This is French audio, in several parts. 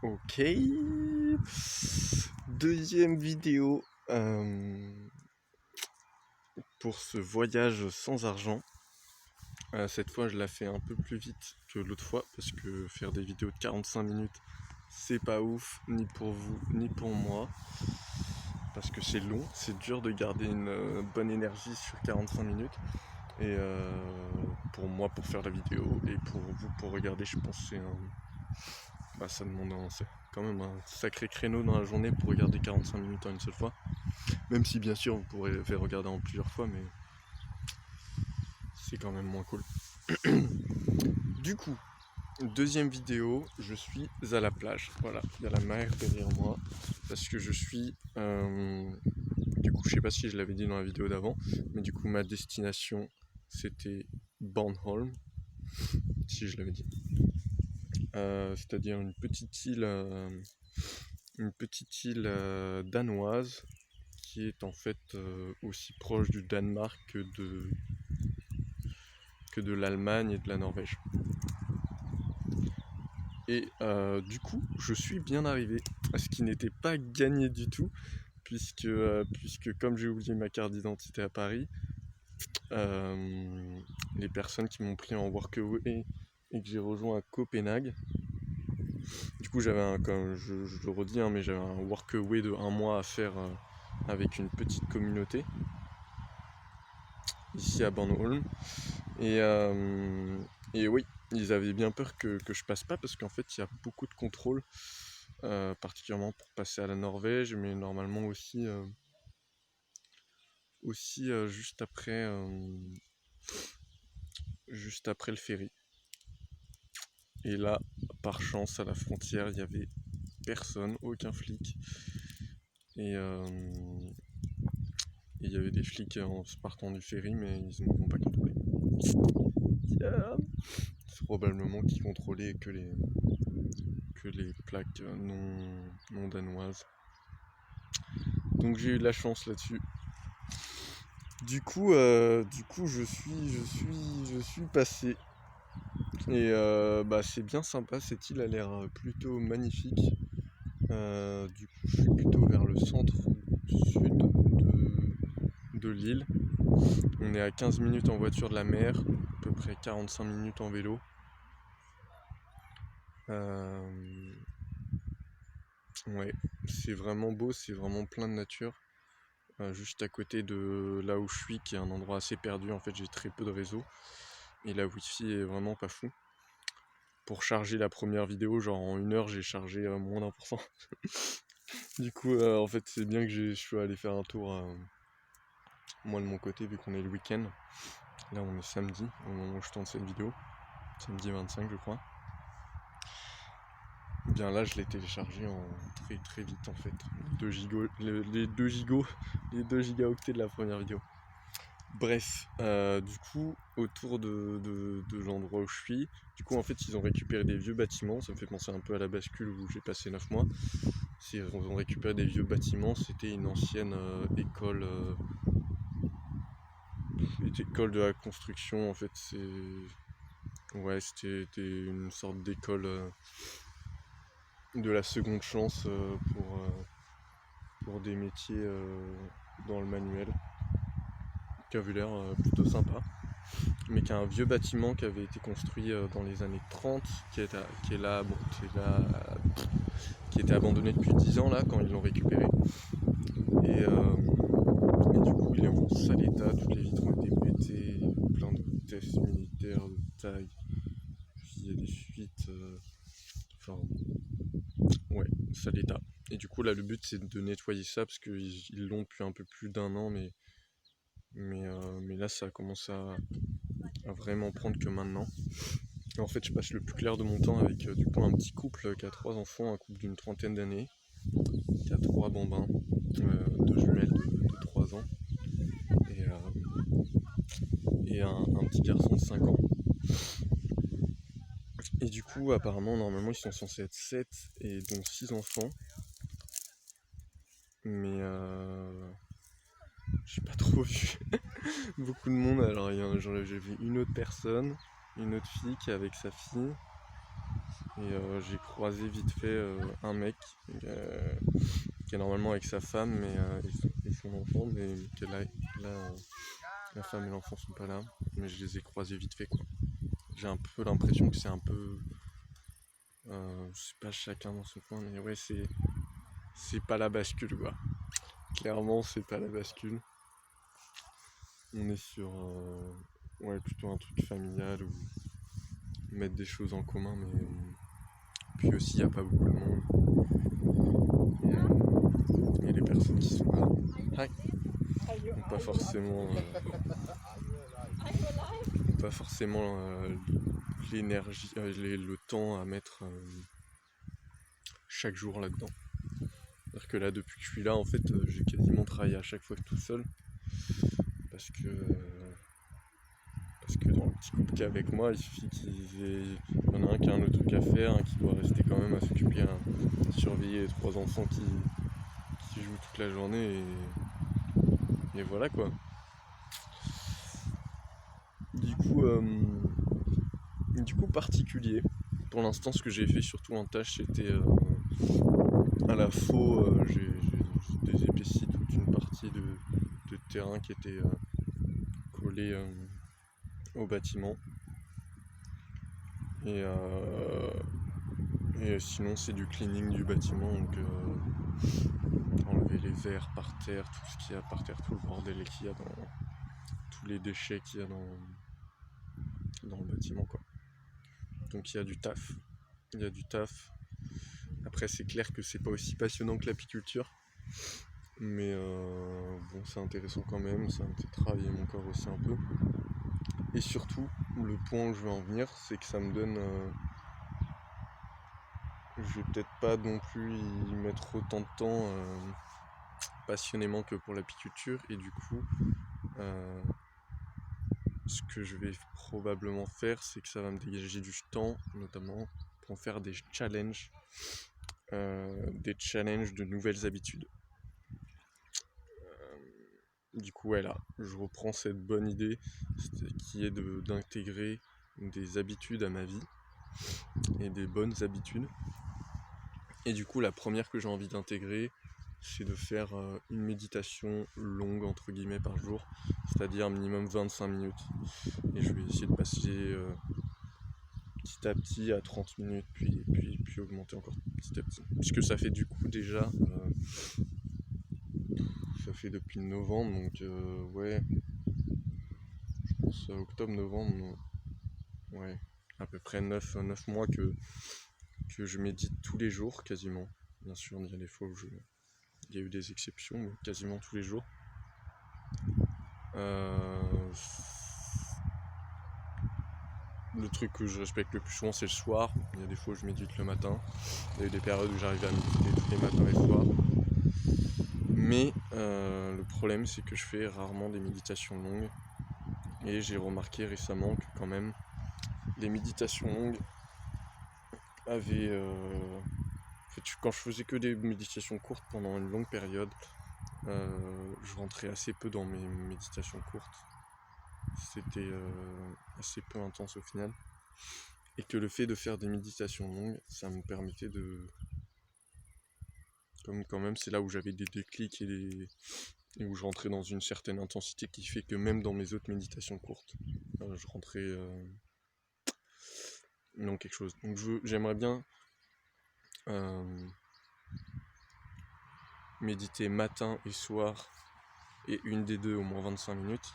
Ok. Deuxième vidéo pour ce voyage sans argent. Cette fois, je la fais un peu plus vite que l'autre fois parce que faire des vidéos de 45 minutes, c'est pas ouf, ni pour vous, ni pour moi. Parce que c'est long, c'est dur de garder une bonne énergie sur 45 minutes. Et pour moi, pour faire la vidéo, et pour vous, pour regarder, je pense que c'est ça demande c'est quand même un sacré créneau dans la journée pour regarder 45 minutes en une seule fois. Même si bien sûr vous pourrez faire regarder en plusieurs fois, mais c'est quand même moins cool. Du coup, deuxième vidéo, je suis à la plage. Voilà, il y a la mer derrière moi. Parce que je suis... du coup, je sais pas si je l'avais dit dans la vidéo d'avant, mais du coup, ma destination, c'était Bornholm. Si je l'avais dit. C'est-à-dire une petite île danoise qui est en fait aussi proche du Danemark que de l'Allemagne et de la Norvège. Et du coup, je suis bien arrivé, ce qui n'était pas gagné du tout, puisque comme j'ai oublié ma carte d'identité à Paris, les personnes qui m'ont pris en workaway et que j'ai rejoint à Copenhague, du coup j'avais comme je le redis, mais j'avais un workaway de 1 mois à faire avec une petite communauté ici à Bornholm. Et oui, ils avaient bien peur que je passe pas parce qu'en fait il y a beaucoup de contrôles, particulièrement pour passer à la Norvège, mais normalement aussi juste après le ferry. Et là, par chance, à la frontière, il y avait personne, aucun flic. Et il y avait des flics en partant du ferry, mais ils ne m'ont pas contrôlé. C'est probablement qu'ils contrôlaient que les plaques non danoises. Donc j'ai eu de la chance là-dessus. Du coup, je suis passé. Et c'est bien sympa, cette île a l'air plutôt magnifique. Du coup, je suis plutôt vers le centre sud de l'île. On est à 15 minutes en voiture de la mer, à peu près 45 minutes en vélo. Ouais, c'est vraiment beau, c'est vraiment plein de nature. Juste à côté de là où je suis, qui est un endroit assez perdu, en fait j'ai très peu de réseau. Et la wifi est vraiment pas fou. Pour charger la première vidéo, genre en 1 heure, j'ai chargé moins d'1%. Du coup, en fait, c'est bien que je suis allé faire un tour, moi de mon côté, vu qu'on est le week-end. Là, on est samedi, au moment où je tourne cette vidéo. Samedi 25, je crois. Bien là, je l'ai téléchargé en très très vite, en fait. Les 2 gigaoctets de la première vidéo. Bref, du coup, autour de l'endroit où je suis, du coup, en fait, ils ont récupéré des vieux bâtiments. Ça me fait penser un peu à la bascule où j'ai passé 9 mois. Ils ont récupéré des vieux bâtiments. C'était une ancienne école de la construction. En fait, c'était une sorte d'école de la seconde chance pour des métiers dans le manuel, qui avait l'air plutôt sympa, mais qui a un vieux bâtiment qui avait été construit dans les années 30, qui était abandonné depuis 10 ans là quand ils l'ont récupéré. Et du coup il est en sale état, toutes les vitres ont été pétées, plein de tests militaires de taille, il y a des fuites, ouais, sale état. Et du coup là le but c'est de nettoyer ça parce qu'ils l'ont depuis un peu plus d'1 an, mais là ça commence à vraiment prendre que maintenant. Et en fait je passe le plus clair de mon temps avec du coup un petit couple qui a 3 enfants, un couple d'une 30aine d'années, qui a 3 bambins, 2 jumelles de 3 ans, et un petit garçon de 5 ans. Et du coup apparemment normalement ils sont censés être 7 et dont 6 enfants. Mais j'ai pas trop vu beaucoup de monde. Alors j'ai vu une autre personne, une autre fille qui est avec sa fille. Et j'ai croisé vite fait un mec qui est normalement avec sa femme et son enfant, mais que là, la femme et l'enfant sont pas là, mais je les ai croisés vite fait, quoi. J'ai un peu l'impression que c'est un peu, c'est pas chacun dans son coin, mais ouais, c'est pas la bascule, quoi. Clairement, c'est pas la bascule. On est sur ouais, plutôt un truc familial ou mettre des choses en commun, mais puis aussi il n'y a pas beaucoup de monde. Et les personnes qui sont là n'ont pas forcément l'énergie, le temps à mettre chaque jour là-dedans. C'est-à-dire que là, depuis que je suis là, en fait, j'ai quasiment travaillé à chaque fois tout seul. Parce que dans le petit couple qu'il y a avec moi, il suffit qu'il y en a un qui a un autre truc à faire, un qui doit rester quand même à s'occuper, à surveiller les 3 enfants qui jouent toute la journée et voilà quoi. Du coup particulier. Pour l'instant, ce que j'ai fait surtout en tâche, c'était à la faux, j'ai désépaissi toute une partie de terrain qui était collé au bâtiment. Et sinon, c'est du cleaning du bâtiment, donc enlever les verres par terre, tout ce qu'il y a par terre, tout le bordel qu'il y a dans tous les déchets qu'il y a dans le bâtiment, quoi. Donc il y a du taf. Après, c'est clair que c'est pas aussi passionnant que l'apiculture, mais bon, c'est intéressant quand même, ça me fait travailler mon corps aussi un peu. Et surtout, le point où je veux en venir, c'est que ça me donne je vais peut-être pas non plus y mettre autant de temps passionnément que pour l'apiculture, et du coup ce que je vais probablement faire, c'est que ça va me dégager du temps, notamment pour faire des challenges de nouvelles habitudes. Du coup, ouais, là, je reprends cette bonne idée qui est d'intégrer des habitudes à ma vie et des bonnes habitudes. Et du coup, la première que j'ai envie d'intégrer, c'est de faire une méditation longue, entre guillemets, par jour, c'est-à-dire minimum 25 minutes. Et je vais essayer de passer petit à petit à 30 minutes, puis augmenter encore petit à petit. Puisque ça fait du coup déjà, ça fait depuis novembre, donc ouais, je pense octobre-novembre, ouais, à peu près 9 mois que je médite tous les jours, quasiment. Bien sûr, il y a des fois où il y a eu des exceptions, mais quasiment tous les jours. Le truc que je respecte le plus souvent, c'est le soir. Il y a des fois où je médite le matin. Il y a eu des périodes où j'arrivais à méditer tous les matins et soirs. Mais le problème, c'est que je fais rarement des méditations longues. Et j'ai remarqué récemment que quand même, les méditations longues avaient... En fait, quand je faisais que des méditations courtes pendant une longue période, je rentrais assez peu dans mes méditations courtes. C'était assez peu intense au final. Et que le fait de faire des méditations longues, ça me permettait de... Comme quand même, c'est là où j'avais des déclics et où je rentrais dans une certaine intensité qui fait que même dans mes autres méditations courtes, je rentrais dans quelque chose. Donc j'aimerais bien méditer matin et soir, et une des deux au moins 25 minutes.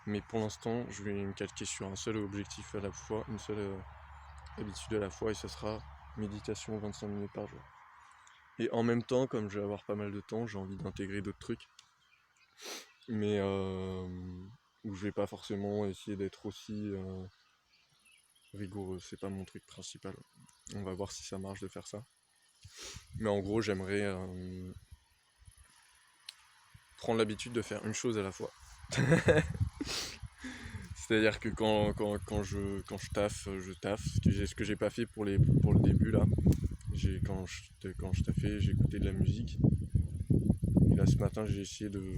Mais pour l'instant, je vais me calquer sur un seul objectif à la fois, une seule habitude à la fois, et ça sera méditation 25 minutes par jour. Et en même temps, comme je vais avoir pas mal de temps, j'ai envie d'intégrer d'autres trucs. Mais où je vais pas forcément essayer d'être aussi rigoureux, c'est pas mon truc principal. On va voir si ça marche de faire ça. Mais en gros, j'aimerais prendre l'habitude de faire une chose à la fois. C'est-à-dire que quand je taffe, je taffe. Ce que j'ai pas fait pour le début là. Quand je taffais, j'écoutais de la musique. Et là ce matin, j'ai essayé de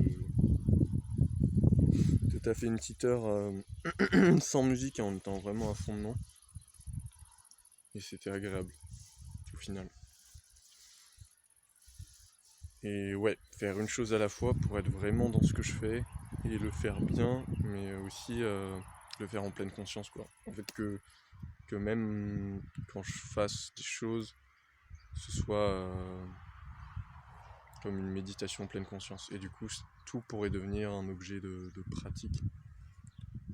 taffer une petite heure sans musique en étant vraiment à fond dedans. et c'était agréable au final. Et ouais, faire une chose à la fois pour être vraiment dans ce que je fais et le faire bien, mais aussi le faire en pleine conscience, quoi. En fait, que même quand je fasse des choses, ce soit comme une méditation en pleine conscience. Et du coup, tout pourrait devenir un objet de pratique,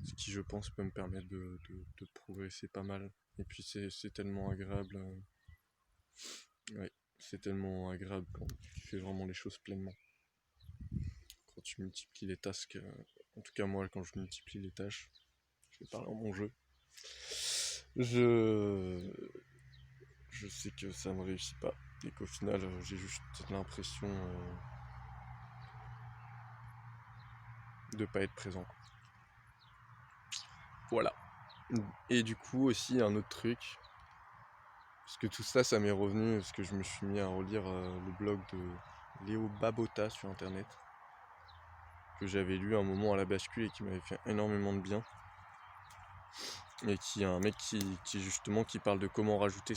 ce qui, je pense, peut me permettre de progresser pas mal. Et puis, c'est tellement agréable. Ouais, c'est tellement agréable quand tu fais vraiment les choses pleinement. Quand tu multiplies les tasks, en tout cas moi quand je multiplie les tâches, je vais parler en mon jeu, je sais que ça me réussit pas et qu'au final j'ai juste l'impression de pas être présent. Voilà. Et du coup aussi un autre truc, parce que tout ça, ça m'est revenu parce que je me suis mis à relire le blog de Léo Babota sur internet, que j'avais lu un moment à la bascule et qui m'avait fait énormément de bien. Et qui est un mec qui justement qui parle de comment rajouter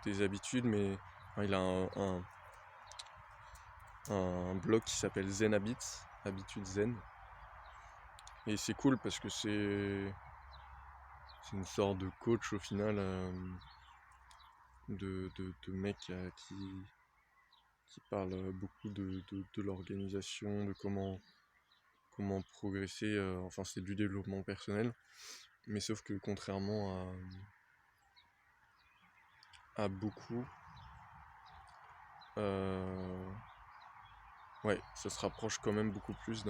des habitudes, mais il a un blog qui s'appelle Zen Habits, Habitudes Zen. Et c'est cool parce que c'est une sorte de coach au final, de mec qui parle beaucoup de l'organisation, de comment progresser, enfin c'est du développement personnel, mais sauf que contrairement à beaucoup, ouais, ça se rapproche quand même beaucoup plus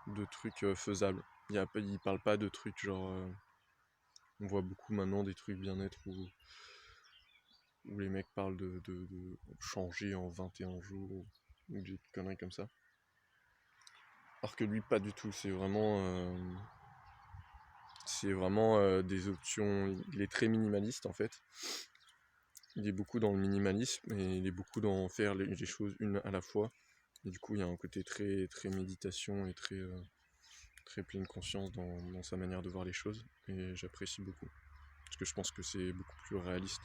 de trucs faisables. Il parle pas de trucs genre... on voit beaucoup maintenant des trucs bien-être où les mecs parlent de changer en 21 jours ou des conneries comme ça. Alors que lui, pas du tout. C'est vraiment des options... Il est très minimaliste en fait. Il est beaucoup dans le minimalisme et il est beaucoup dans faire les choses une à la fois. Et du coup, il y a un côté très, très méditation et très pleine conscience dans sa manière de voir les choses. Et j'apprécie beaucoup. Parce que je pense que c'est beaucoup plus réaliste.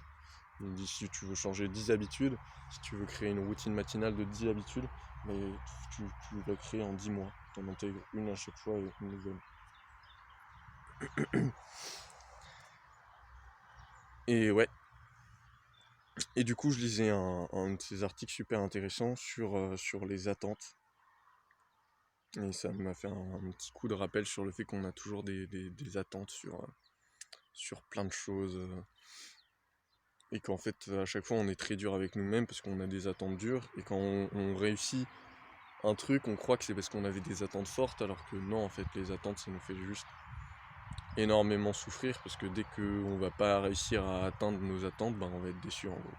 Il dit si tu veux changer 10 habitudes, si tu veux créer une routine matinale de 10 habitudes, mais tu vas créer en 10 mois. Tu en intègres une à chaque fois et une nouvelle. Et ouais. Et du coup, je lisais un de ces articles super intéressants sur les attentes. Et ça m'a fait un petit coup de rappel sur le fait qu'on a toujours des attentes sur plein de choses. Et qu'en fait, à chaque fois, on est très dur avec nous-mêmes parce qu'on a des attentes dures. Et quand on réussit un truc, on croit que c'est parce qu'on avait des attentes fortes, alors que non, en fait, les attentes, ça nous fait juste énormément souffrir, parce que dès qu'on va pas réussir à atteindre nos attentes, on va être déçu en gros.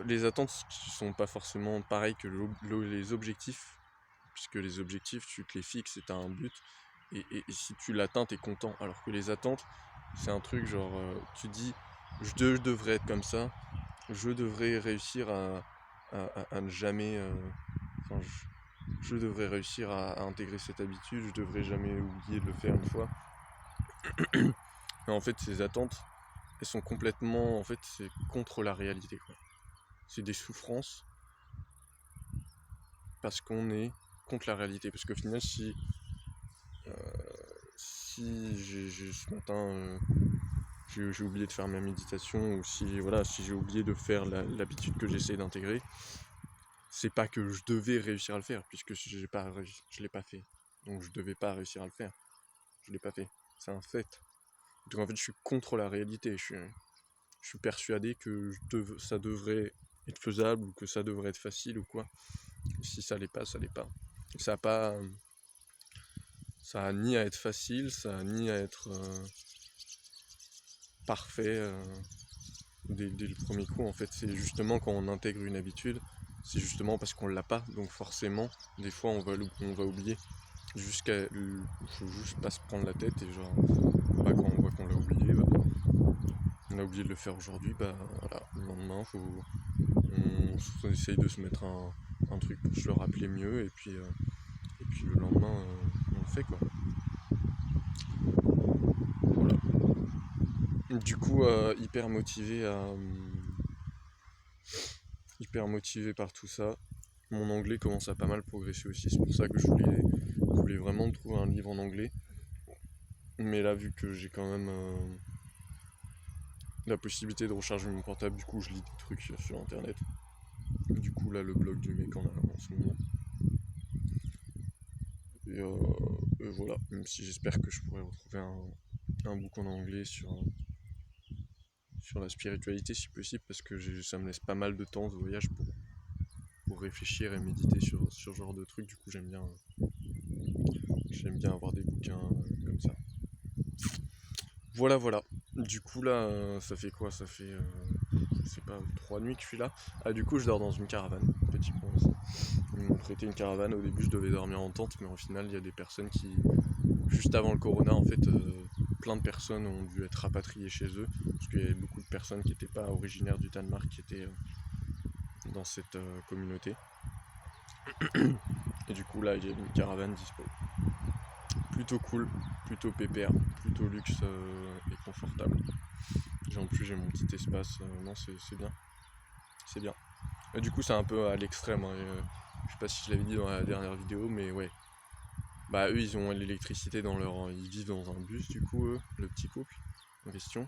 Les attentes qui sont pas forcément pareilles que les objectifs, puisque les objectifs, tu te les fixes et t'as un but, et si tu l'atteins, t'es content, alors que les attentes, c'est un truc genre, tu dis, je devrais être comme ça, je devrais réussir à ne jamais... je devrais réussir à intégrer cette habitude, je devrais jamais oublier de le faire une fois. Et en fait, ces attentes, elles sont complètement... En fait, c'est contre la réalité, quoi. C'est des souffrances parce qu'on est contre la réalité. Parce qu'au final, si ce matin... j'ai oublié de faire ma méditation, ou si j'ai oublié de faire l'habitude que j'essaie d'intégrer, c'est pas que je devais réussir à le faire, puisque je l'ai pas fait. Donc je devais pas réussir à le faire. Je l'ai pas fait. C'est un fait. Donc en fait, je suis contre la réalité. Je suis persuadé que ça devrait être faisable, ou que ça devrait être facile, ou quoi. Et si ça l'est pas, ça l'est pas. Ça a ni à être facile, ça a ni à être parfait dès le premier coup. En fait, c'est justement quand on intègre une habitude, c'est justement parce qu'on l'a pas. Donc forcément, des fois, on va oublier. Faut juste pas se prendre la tête, et genre, quand on voit qu'on l'a oublié, on a oublié de le faire aujourd'hui, voilà, le lendemain, on essaye de se mettre un truc pour se le rappeler mieux, et puis le lendemain, on le fait, quoi. Voilà. Du coup, hyper motivé par tout ça. Mon anglais commence à pas mal progresser aussi, c'est pour ça que je voulais vraiment trouver un livre en anglais. Mais là, vu que j'ai quand même la possibilité de recharger mon portable, du coup, je lis des trucs sur internet. Du coup, là, le blog du mec en ce moment. Et voilà, même si j'espère que je pourrai retrouver un bouquin en anglais sur la spiritualité si possible, parce que ça me laisse pas mal de temps ce voyage pour réfléchir et méditer sur ce genre de trucs. Du coup, j'aime bien avoir des bouquins comme ça. Voilà, voilà. Du coup, là, ça fait quoi? Ça fait, je sais pas, 3 nuits que je suis là. Ah, du coup, je dors dans une caravane. Petit point aussi. Ils m'ont prêté une caravane. Au début, je devais dormir en tente, mais au final, il y a des personnes qui, juste avant le corona, en fait, plein de personnes ont dû être rapatriées chez eux. Parce qu'il y avait beaucoup de personnes qui n'étaient pas originaires du Danemark qui étaient dans cette communauté. Et du coup, là, il y a une caravane dispo. Plutôt cool, plutôt pépère, plutôt luxe et confortable. En plus, j'ai mon petit espace. Non, c'est bien. C'est bien. Et du coup, c'est un peu à l'extrême. Hein, je sais pas si je l'avais dit dans la dernière vidéo, mais ouais. Bah, eux, ils ont l'électricité dans leur. Ils vivent dans un bus, du coup, eux, le petit couple en question.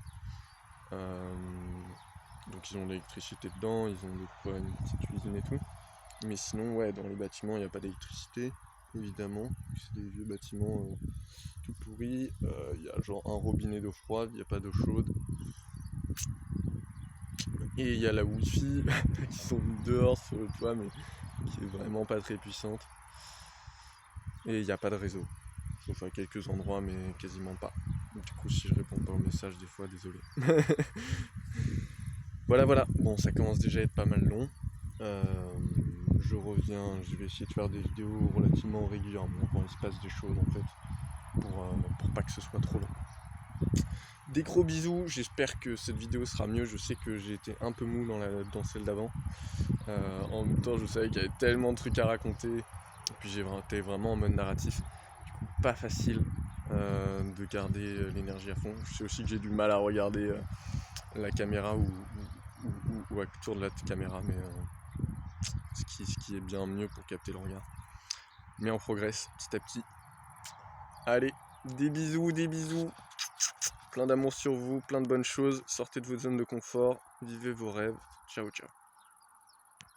Donc, ils ont l'électricité dedans, ils ont de quoi une petite cuisine et tout. Mais sinon, ouais, dans les bâtiments, il n'y a pas d'électricité, évidemment. C'est des vieux bâtiments tout pourris. Il y a genre un robinet d'eau froide, il n'y a pas d'eau chaude. Et il y a la wifi qui sont mis dehors sur le toit, mais qui est vraiment pas très puissante. Et il n'y a pas de réseau. Sauf à quelques endroits, mais quasiment pas. Du coup, si je réponds pas aux messages, des fois, désolé. Voilà. Bon, ça commence déjà à être pas mal long. Je reviens, je vais essayer de faire des vidéos relativement régulièrement quand il se passe des choses, en fait, pour pas que ce soit trop long. Des gros bisous, j'espère que cette vidéo sera mieux. Je sais que j'ai été un peu mou dans celle d'avant. En même temps, je savais qu'il y avait tellement de trucs à raconter. Et puis j'étais vraiment en mode narratif. Du coup, pas facile de garder l'énergie à fond. Je sais aussi que j'ai du mal à regarder la caméra ou autour de la caméra, mais ce qui est bien mieux pour capter le regard. Mais on progresse petit à petit. Allez, des bisous. Plein d'amour sur vous, plein de bonnes choses. Sortez de votre zone de confort, vivez vos rêves. Ciao.